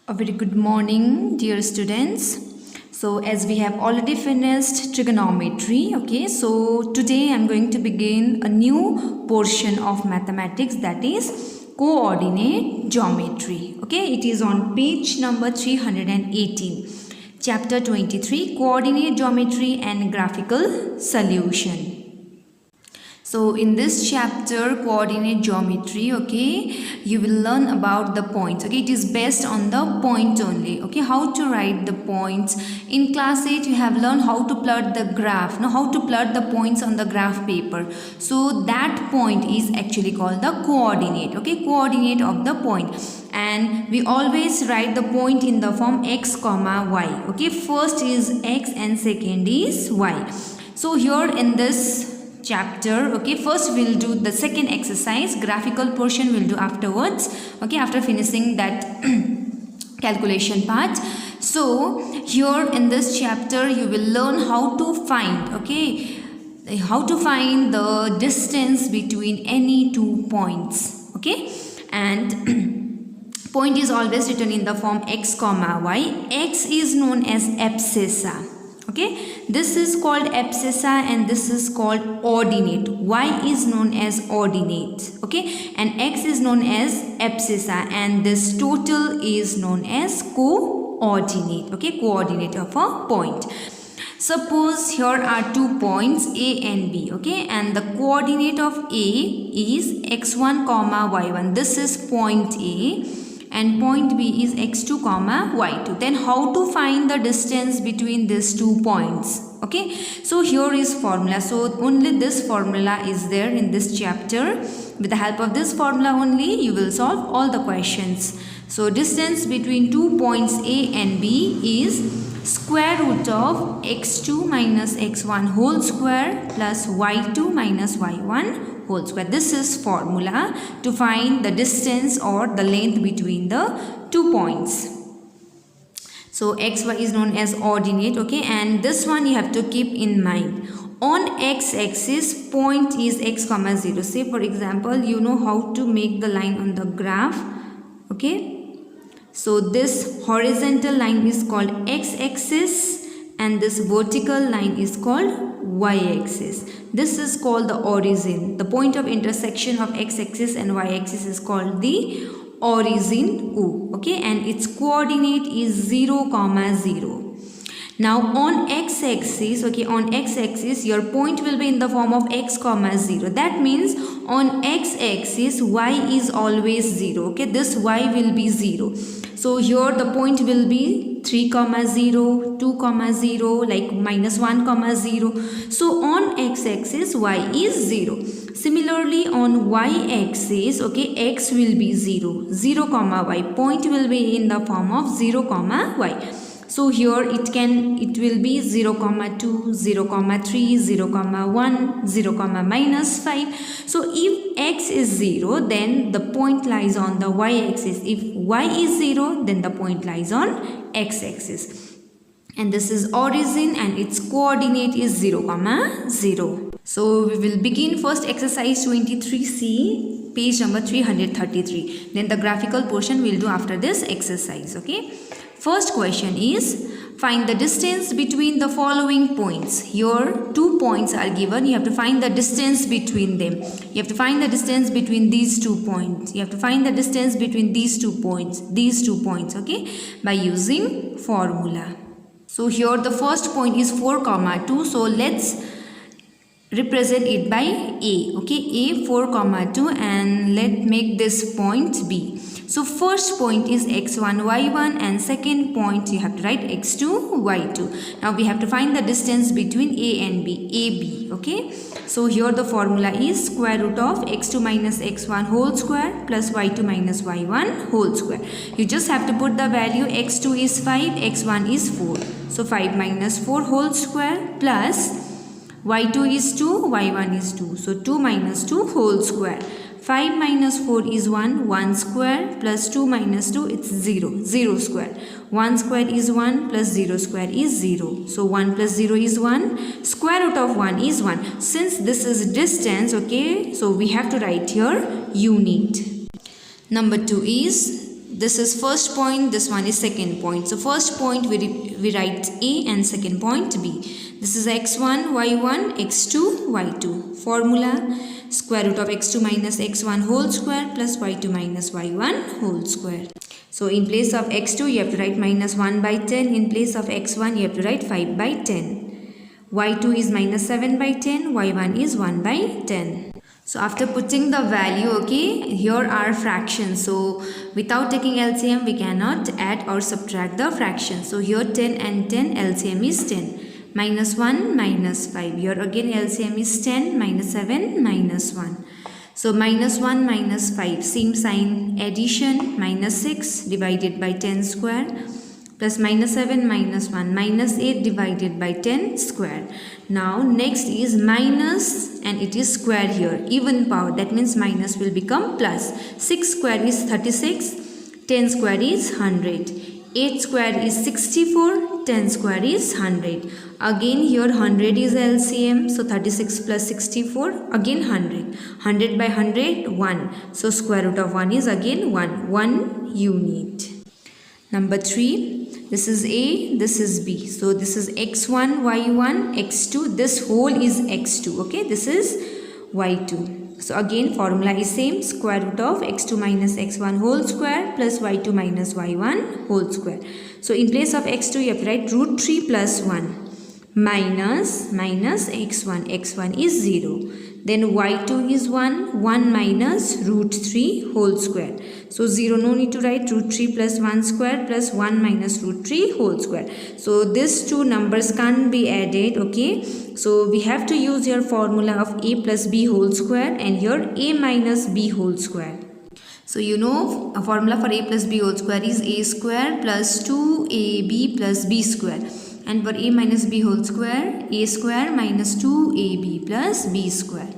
A very good morning, dear students. So, as we have already finished trigonometry, okay, so today I'm going to begin a new portion of mathematics, that is coordinate geometry. Okay, it is on page number 318, chapter 23, coordinate geometry and graphical solution. So in this chapter, coordinate geometry, okay, you will learn about the points. Okay, it is based on the point only. Okay, how to write the points. In class 8, you have learned how to plot the graph. Now, how to plot the points on the graph paper. So that point is actually called the coordinate. Okay, coordinate of the point. And we always write the point in the form x comma y. Okay, first is x and second is y. So here in this chapter, okay, first we'll do the second exercise, graphical portion we'll do afterwards, okay, after finishing that calculation part. So here in this chapter you will learn how to find, okay, how to find the distance between any two points, okay, and point is always written in the form x comma y. X is known as abscissa. Okay, this is called abscissa and this is called ordinate. Y is known as ordinate. Okay, and x is known as abscissa and this total is known as coordinate. Okay, coordinate of a point. Suppose here are 2 points A and B. Okay, and the coordinate of A is x1 comma y1. This is point A. And point B is x2 comma y2. Then how to find the distance between these 2 points? Okay, so here is formula. So only this formula is there in this chapter. With the help of this formula only you will solve all the questions. So distance between 2 points A and B is square root of x2 minus x1 whole square plus y2 minus y1 whole square. This is formula to find the distance or the length between the 2 points. So xy is known as ordinate, okay, and this one you have to keep in mind. On x-axis, point is x comma 0. Say for example, you know how to make the line on the graph, okay. So this horizontal line is called x-axis and this vertical line is called y-axis. This is called the origin. The point of intersection of x-axis and y-axis is called the origin O. Okay, and its coordinate is 0 comma 0. Now on x-axis, okay, on x-axis your point will be in the form of x comma 0. That means on x-axis y is always 0. Okay, this y will be 0. So here the point will be 3 comma 0, 2 comma 0, like minus 1 comma 0. So on x-axis y is 0. Similarly on y-axis, okay, x will be 0, 0 comma y. Point will be in the form of 0 comma y. So here it will be 0 comma 2, 0 comma 3, 0 comma 1, 0 comma minus 5. So if x is 0, then the point lies on the y-axis. If y is 0, then the point lies on x-axis. And this is origin and its coordinate is 0 comma 0. So we will begin first exercise 23C, page number 333. Then the graphical portion we will do after this exercise, okay. First question is, find the distance between the following points. Here 2 points are given. You have to find the distance between them. You have to find the distance between these 2 points. You have to find the distance between these 2 points, okay, by using formula. So here the first point is 4 comma 2. So let's represent it by A. Okay, A 4 comma 2 and let make this point B. So first point is x1 y1 and second point you have to write x2 y2. Now we have to find the distance between A and B, AB, okay. So here the formula is square root of x2 minus x1 whole square plus y2 minus y1 whole square. You just have to put the value, x2 is 5, x1 is 4. So 5 minus 4 whole square plus y2 is 2, y1 is 2. So 2 minus 2 whole square. 5 minus 4 is 1, 1 square plus 2 minus 2, it's 0, 0 square. 1 square is 1 plus 0 square is 0. So 1 plus 0 is 1, square root of 1 is 1. Since this is distance, okay, so we have to write here unit. Number 2 is this is first point, this one is second point. So first point we write A and second point B. This is x1, y1, x2, y2. Formula: square root of x2 minus x1 whole square plus y2 minus y1 whole square. So in place of x2 you have to write minus 1 by 10. In place of x1 you have to write 5 by 10. y2 is minus 7 by 10. y1 is 1 by 10. So after putting the value, okay, here are fractions. So without taking LCM we cannot add or subtract the fractions. So here 10 and 10, LCM is 10. Minus 1, minus 5. Here again LCM is 10, minus 7, minus 1. So minus 1, minus 5. Same sign, addition, minus 6 divided by 10 square. Plus minus 7 minus 1, minus 8 divided by 10 square. Now next is minus, and it is square here, even power, that means minus will become plus. 6 square is 36, 10 square is 100, 8 square is 64, 10 square is 100. Again here 100 is LCM, so 36 plus 64, again 100. 100 by 100, 1. So square root of 1 is again 1 unit. Number 3, this is A, this is B. So this is x1, y1, x2. This whole is x2. Okay, this is y2. So again formula is same, square root of x2 minus x1 whole square plus y2 minus y1 whole square. So in place of x2 you have to write root 3 plus 1 minus x1. x1 is 0. Then y2 is 1, 1 minus root 3 whole square. So 0, no need to write, root 3 plus 1 square plus 1 minus root 3 whole square. So these two numbers can't be added, okay. So we have to use here formula of a plus b whole square and here a minus b whole square. So you know a formula for a plus b whole square is a square plus 2ab plus b square. And for a minus b whole square, a square minus 2ab plus b square.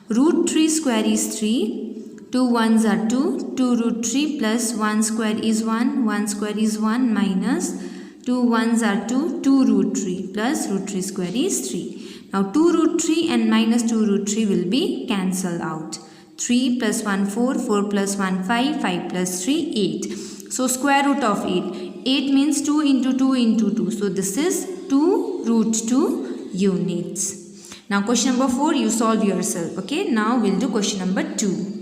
Root 3 square is 3, 2 ones are 2, 2 root 3 plus 1 square is 1 square is 1 minus 2 ones are 2, 2 root 3 plus root 3 square is 3. Now 2 root 3 and minus 2 root 3 will be cancelled out. 3 plus 1 4, 4 plus 1 5, 5 plus 3 8. So square root of 8. 8 means 2 into 2 into 2. So this is 2 root 2 units. Now question number 4 you solve yourself. Okay. Now we'll do question number 2.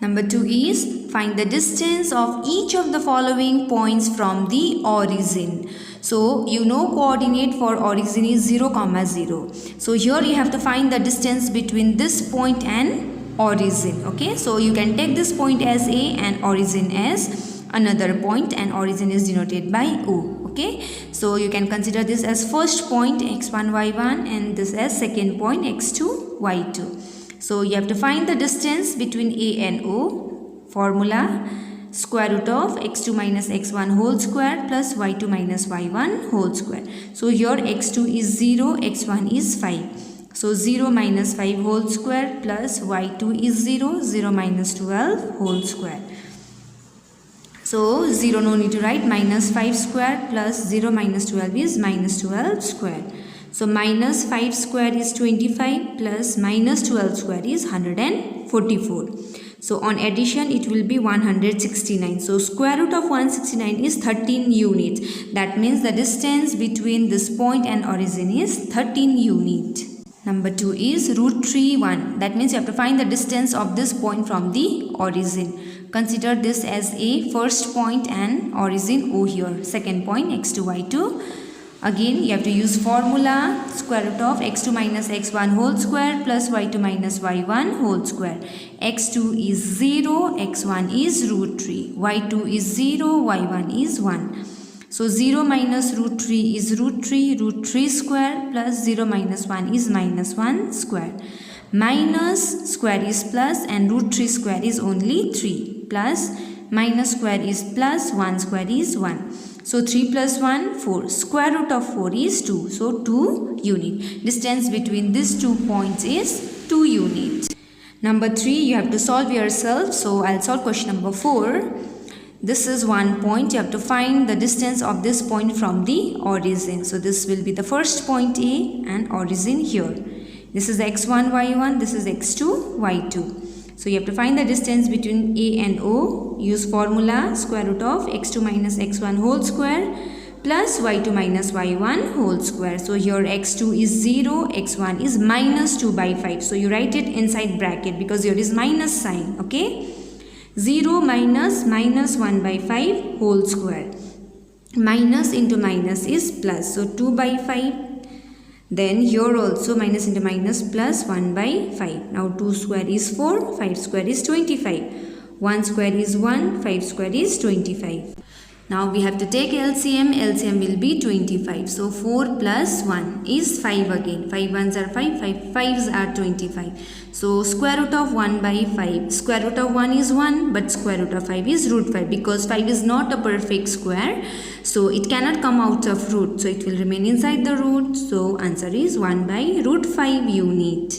Number 2 is find the distance of each of the following points from the origin. So you know coordinate for origin is 0, 0. So here you have to find the distance between this point and origin. Okay. So you can take this point as A and origin as another point, and origin is denoted by O. Okay. So you can consider this as first point x1, y1 and this as second point x2, y2. So you have to find the distance between A and O. Formula: square root of x2 minus x1 whole square plus y2 minus y1 whole square. So here x2 is 0, x1 is 5. So 0 minus 5 whole square plus y2 is 0, 0 minus 12 whole square. So 0 no need to write, minus 5 square plus 0 minus 12 is minus 12 square. So minus 5 square is 25 plus minus 12 square is 144. So on addition it will be 169. So square root of 169 is 13 units. That means the distance between this point and origin is 13 units. Number 2 is root 3 1. That means you have to find the distance of this point from the origin. Consider this as a first point and origin O here. Second point x2, y2. Again you have to use formula square root of x2 minus x1 whole square plus y2 minus y1 whole square. x2 is 0, x1 is root 3, y2 is 0, y1 is 1. So 0 minus root 3 is root 3 square plus 0 minus 1 is minus 1 square. Minus square is plus and root 3 square is only 3 plus minus square is plus 1 square is 1. So 3 plus 1 4. Square root of 4 is 2. So 2 unit. Distance between these 2 points is 2 units. Number 3 you have to solve yourself. So I'll solve question number 4. This is one point. You have to find the distance of this point from the origin. So this will be the first point A and origin here. This is x1, y1. This is x2, y2. So you have to find the distance between A and O. Use formula square root of x2 minus x1 whole square plus y2 minus y1 whole square. So here x2 is 0, x1 is minus 2 by 5. So you write it inside bracket because here is minus sign. Okay. 0 minus minus 1 by 5 whole square. Minus into minus is plus. So 2 by 5. Then here also minus into minus plus 1 by 5. Now 2 square is 4, 5 square is 25. 1 square is 1, 5 square is 25. Now we have to take LCM. LCM will be 25. So 4 plus 1 is 5 again. 5 ones are 5, 5 5s are 25. So square root of 1 by 5. Square root of 1 is 1, but square root of 5 is root 5 because 5 is not a perfect square. So it cannot come out of root. So it will remain inside the root. So answer is 1 by root 5 unit.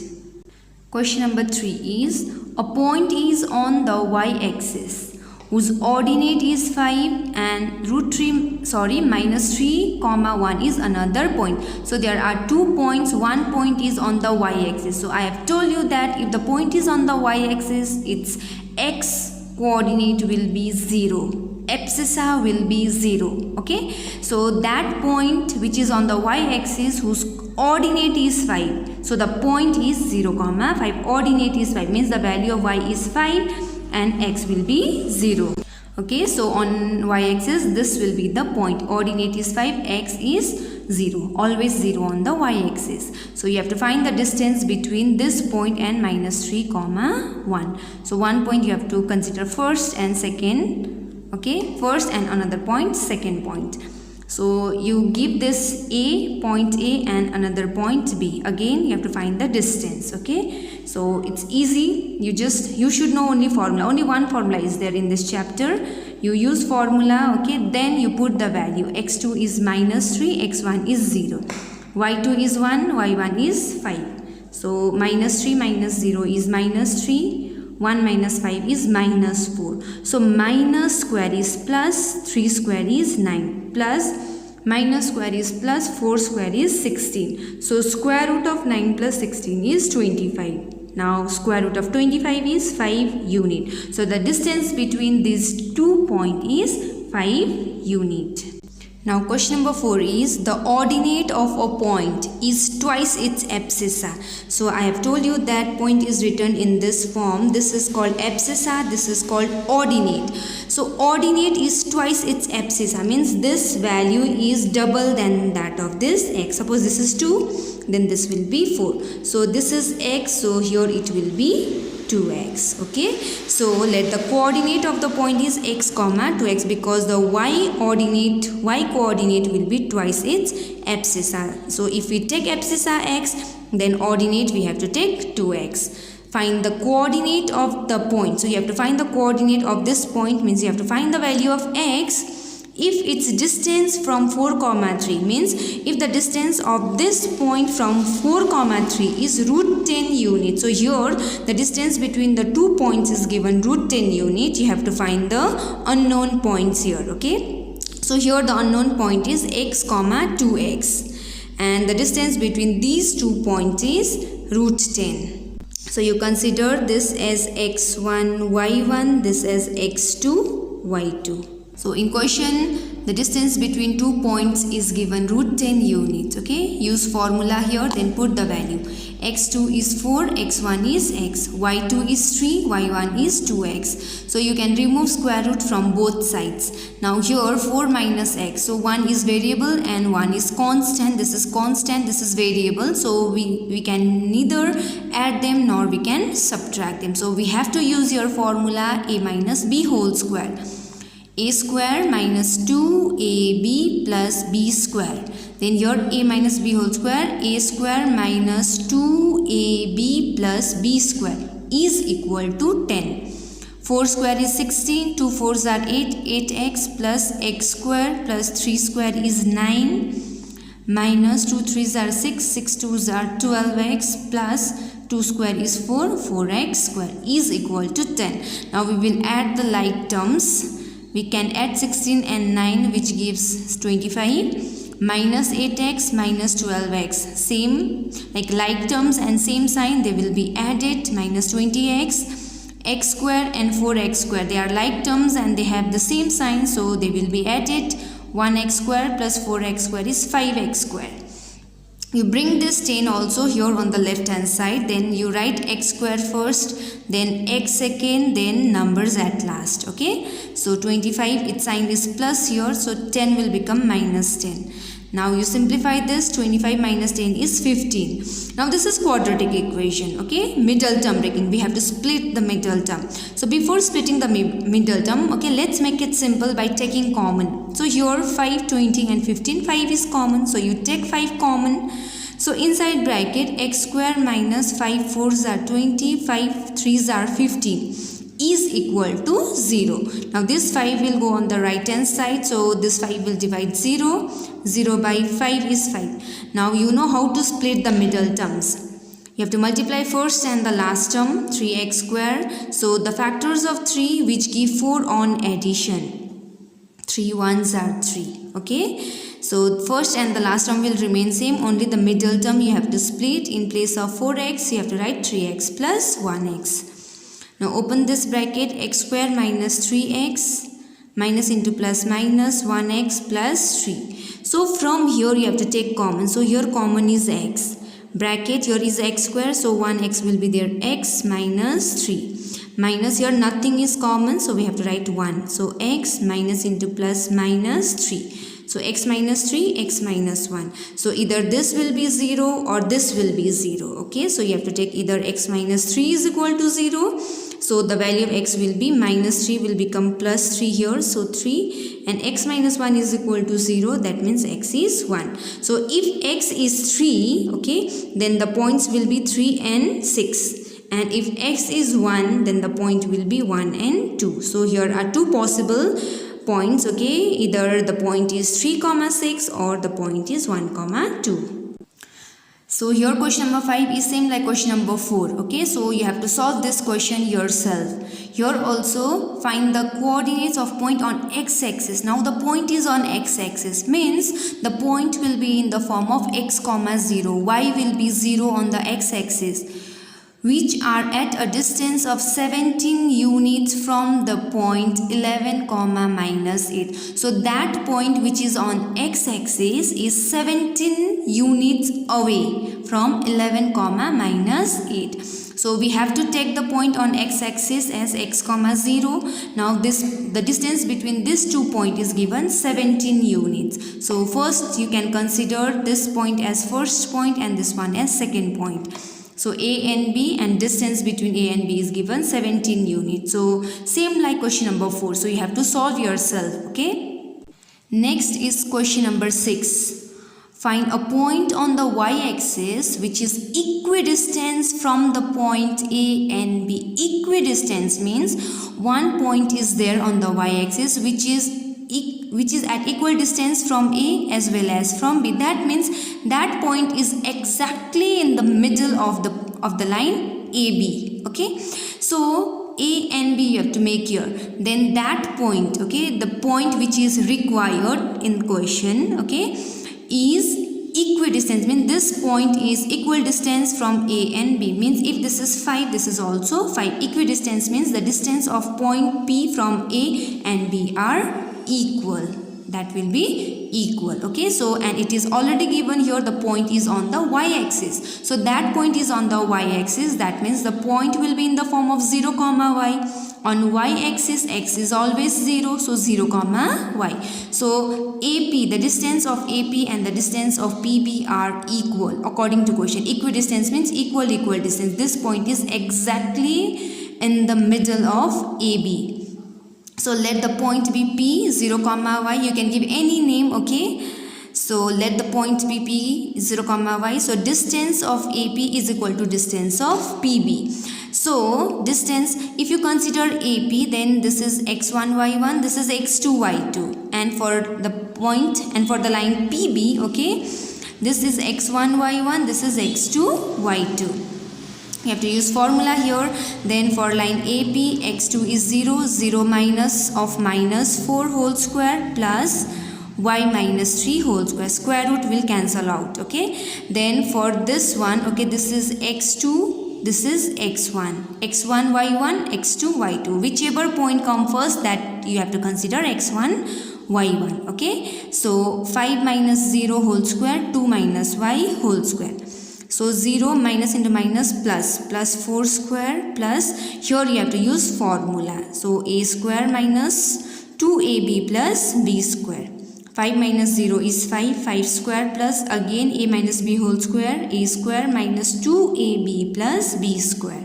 Question number 3 is a point is on the y-axis whose ordinate is 5 and minus 3 comma 1 is another point. So there are 2 points. One point is on the y-axis. So I have told you that if the point is on the y-axis, its x coordinate will be 0. Abscissa will be 0. Okay. So that point which is on the y-axis whose ordinate is 5. So the point is 0 comma 5. Ordinate is 5 means the value of y is 5. And x will be 0. Okay, so on y-axis this will be the point. Ordinate is 5, x is 0. Always 0 on the y-axis. So you have to find the distance between this point and minus 3 comma 1. So one point you have to consider first and second. Okay, first and another point, second point. So you give this A, point A and another point B. Again you have to find the distance. Okay, so it's easy. You should know only formula. Only one formula is there in this chapter. You use formula. Okay, then you put the value. x2 is minus 3, x1 is 0. y2 is 1, y1 is 5. So minus 3 minus 0 is minus 3. 1 minus 5 is minus 4. So minus square is plus, 3 square is 9, plus minus square is plus, 4 square is 16. So square root of 9 plus 16 is 25. Now square root of 25 is 5 unit. So the distance between these 2 points is 5 unit. Now question number 4 is the ordinate of a point is twice its abscissa. So I have told you that point is written in this form. This is called abscissa. This is called ordinate. So ordinate is twice its abscissa means this value is double than that of this x. Suppose this is 2, then this will be 4. So this is x. So here it will be 2x. Okay, so let the coordinate of the point is x comma 2x because the y coordinate will be twice its abscissa. So if we take abscissa x, then ordinate we have to take 2x. Find the coordinate of the point. So you have to find the coordinate of this point means you have to find the value of x if its distance from 4 comma 3 means if the distance of this point from 4 comma 3 is root 10 unit. So here the distance between the 2 points is given root 10 unit. You have to find the unknown points here. Okay, so here the unknown point is x comma 2x and the distance between these 2 points is root 10. So you consider this as x1 y1, this as x2 y2. So in question, the distance between 2 points is given root 10 units. Okay, use formula here, then put the value. x2 is 4, x1 is x, y2 is 3, y1 is 2x. So you can remove square root from both sides. Now here 4 minus x. So 1 is variable and 1 is constant. This is constant, this is variable. So we can neither add them nor we can subtract them. So we have to use your formula a minus b whole square. A square minus 2ab plus b square. Then your a minus b whole square, a square minus 2ab plus b square is equal to 10. 4 square is 16, 2 4s are 8, 8x plus x square plus 3 square is 9 minus 2 3s are 6, 6 2s are 12x plus 2 square is 4, 4x square is equal to 10. Now we will add the like terms. We can add 16 and 9 which gives 25 minus 8x minus 12x. Same like terms and same sign they will be added minus 20x. x square and 4x square, they are like terms and they have the same sign, so they will be added. 1x square plus 4x square is 5x square. You bring this 10 also here on the left hand side, then you write x square first, then x second, then numbers at last. Okay, so 25, its sign is plus here, so 10 will become minus 10. Now you simplify this, 25 minus 10 is 15. Now this is quadratic equation, okay, middle term breaking. We have to split the middle term. So before splitting the middle term, okay, let's make it simple by taking common. So here 5, 20 and 15, 5 is common. So you take 5 common. So inside bracket x square minus 5 4s are 20, 5 3s are 15 is equal to 0. Now this 5 will go on the right hand side. So this 5 will divide 0. 0 by 5 is 5. Now you know how to split the middle terms. You have to multiply first and the last term, 3x square. So the factors of 3 which give 4 on addition. 3 1s are 3. Okay. So first and the last term will remain same. Only the middle term you have to split. In place of 4x, you have to write 3x plus 1x. Now open this bracket, x square minus 3x minus into plus minus 1x plus 3. So from here you have to take common. So here common is x. Bracket here is x square. So 1x will be there, x minus 3. Minus here nothing is common. So we have to write 1. So x minus into plus minus 3. So x minus 3, x minus 1. So either this will be 0 or this will be 0. Okay. So you have to take either x minus 3 is equal to 0. So the value of x will be minus 3 will become plus 3 here. So 3 and x minus 1 is equal to 0. That means x is 1. So if x is 3, okay, then the points will be 3 and 6. And if x is 1, then the point will be 1 and 2. So here are two possible points. Okay, either the point is 3, 6 or the point is 1, 2. So here question number 5 is same like question number 4. Okay, so you have to solve this question yourself. Here also find the coordinates of point on x-axis. Now the point is on x-axis, means the point will be in the form of x, 0. Y will be 0 on the x-axis, which are at a distance of 17 units from the point 11, minus 8. So that point which is on x-axis is 17 units away from 11, minus 8. So we have to take the point on x-axis as x, 0. Now the distance between these 2 points is given 17 units. So first you can consider this point as first point and this one as second point. So A and B, and distance between A and B is given 17 units. So same like question number 4. So you have to solve yourself. Okay. Next is question number 6. Find a point on the y-axis which is equidistant from the point A and B. Equidistance means one point is there on the y-axis which is at equal distance from A as well as from B. That means that point is exactly in the middle of the line AB. Okay, so A and B you have to make here. Then that point, okay, the point which is required in question, okay, is equidistant. Means this point is equal distance from A and B. Means if this is 5, this is also 5. Equidistance means the distance of point P from A and B are equal. That will be equal. Okay, so and it is already given here the point is on the y-axis. So that point is on the y-axis. That means the point will be in the form of 0, y. On y-axis, x is always 0. So 0, y. So AP, the distance of AP and the distance of PB are equal according to question. Equidistance means equal distance. This point is exactly in the middle of AB. So let the point be P, 0, y. You can give any name, okay. So let the point be P, 0, y. So distance of AP is equal to distance of PB. So distance, if you consider AP, then this is x1, y1, this is x2, y2. And for the point and for the line PB, okay, this is x1, y1, this is x2, y2. You have to use formula here. Then for line AP, x2 is 0, 0 minus of minus 4 whole square plus y minus 3 whole square. Square root will cancel out. Okay. Then for this one, okay, this is x2, this is x1, x1 y1, x2 y2, whichever point come first, that you have to consider x1 y1. Okay, so 5 minus 0 whole square, 2 minus y whole square. So 0 minus into minus plus 4 square plus, here you have to use formula. So a square minus 2ab plus b square. 5 minus 0 is 5 square plus again a minus b whole square, a square minus 2ab plus b square.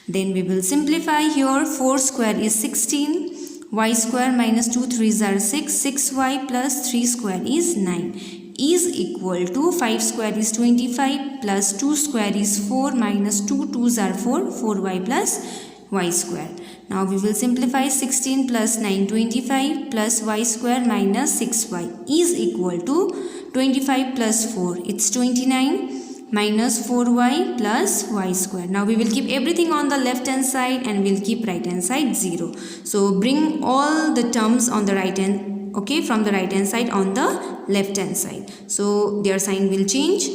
Then we will simplify here. 4 square is 16, y square minus 2 3s are 6, 6y plus 3 square is 9 is equal to 5 square is 25 plus 2 square is 4 minus 2 2s are 4, 4y plus y square. Now we will simplify. 16 plus 9 25 plus y square minus 6y is equal to 25 plus 4, it's 29 minus 4y plus y square. Now we will keep everything on the left hand side and we'll keep right hand side 0. So bring all the terms on the right hand, okay, from the right hand side on the left hand side. So their sign will change.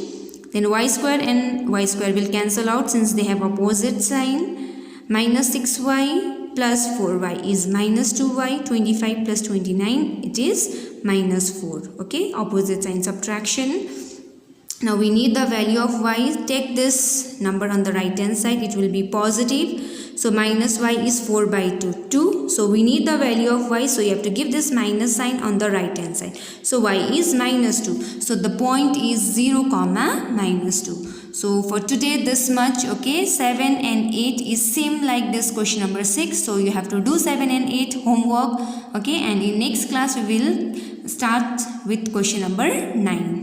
Then y square and y square will cancel out since they have opposite sign. Minus 6y plus 4y is minus 2y, 25 plus 29, it is minus 4. Okay, opposite sign subtraction. Now we need the value of y. Take this number on the right hand side, it will be positive. So minus y is 4 by 2. So we need the value of y. So you have to give this minus sign on the right hand side. So y is minus 2. So the point is 0 comma minus 2. So for today this much. Okay, 7 and 8 is same like this question number 6. So you have to do 7 and 8 homework. Okay, and in next class we will start with question number 9.